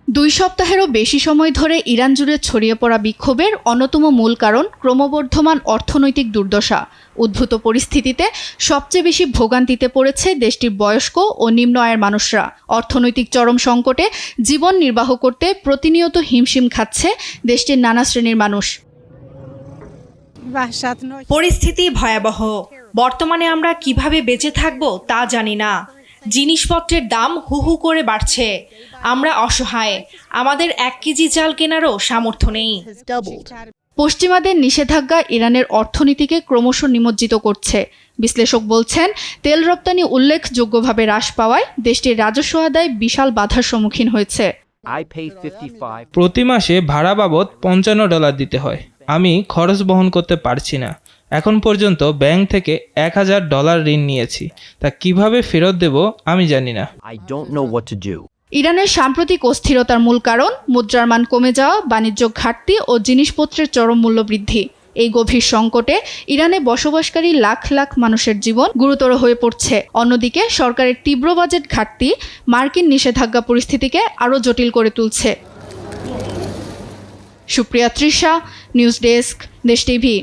2 সপ্তাহেরও বেশি সময় ধরে ইরান জুড়ে ছড়িয়ে পড়া বিক্ষোভের অন্যতম মূল কারণ ক্রমবর্ধমান অর্থনৈতিক দুর্দশা। উদ্ভূত পরিস্থিতিতে সবচেয়ে বেশি ভোগান্তিতে পড়েছে দেশটির বয়স্ক ও নিম্ন আয়ের মানুষরা। অর্থনৈতিক চরম সংকটে জীবন নির্বাহ করতে প্রতিনিয়ত হিমশিম খাচ্ছে দেশটির নানা শ্রেণীর মানুষ। পরিস্থিতি ভয়াবহ। বর্তমানে আমরা কিভাবে বেঁচে থাকব তা জানি না। জিনিসপত্রের দাম হু হু করে বাড়ছে। আমরা অসহায়। আমাদের 1 কেজি চাল কেনারও সামর্থ্য নেই। পশ্চিমাদের নিষেধাজ্ঞা ইরানের অর্থনীতিকে ক্রমশ নিমজ্জিত করছে। বিশ্লেষক বলছেন, তেল রপ্তানি উল্লেখযোগ্যভাবে হ্রাস পাওয়ায় দেশটির রাজস্ব আদায় বিশাল বাধার সম্মুখীন হয়েছে। প্রতি মাসে ভাড়া বাবদ $55 দিতে হয়। আমি খরচ বহন করতে পারছি না। এখন পর্যন্ত ব্যাংক থেকে $1000 ঋণ নিয়েছি, তা কিভাবে ফেরত দেব আমি জানি না। ইরানের সাম্প্রতিক অস্থিরতার মূল কারণ মুদ্রার মান কমে যাওয়া, বাণিজ্য ঘাটতি ও জিনিসপত্রের চরম মূল্য বৃদ্ধি। এই গভীর সংকটে ইরানে বসবাসকারী লাখ লাখ মানুষের জীবন গুরুতর হয়ে পড়ছে। অন্যদিকে সরকারের তীব্র বাজেট ঘাটতি মার্কিন নিষেধাজ্ঞা পরিস্থিতিকে আরও জটিল করে তুলছে। সুপ্রিয়া তৃষা, নিউজ ডেস্ক, দেশ টিভি।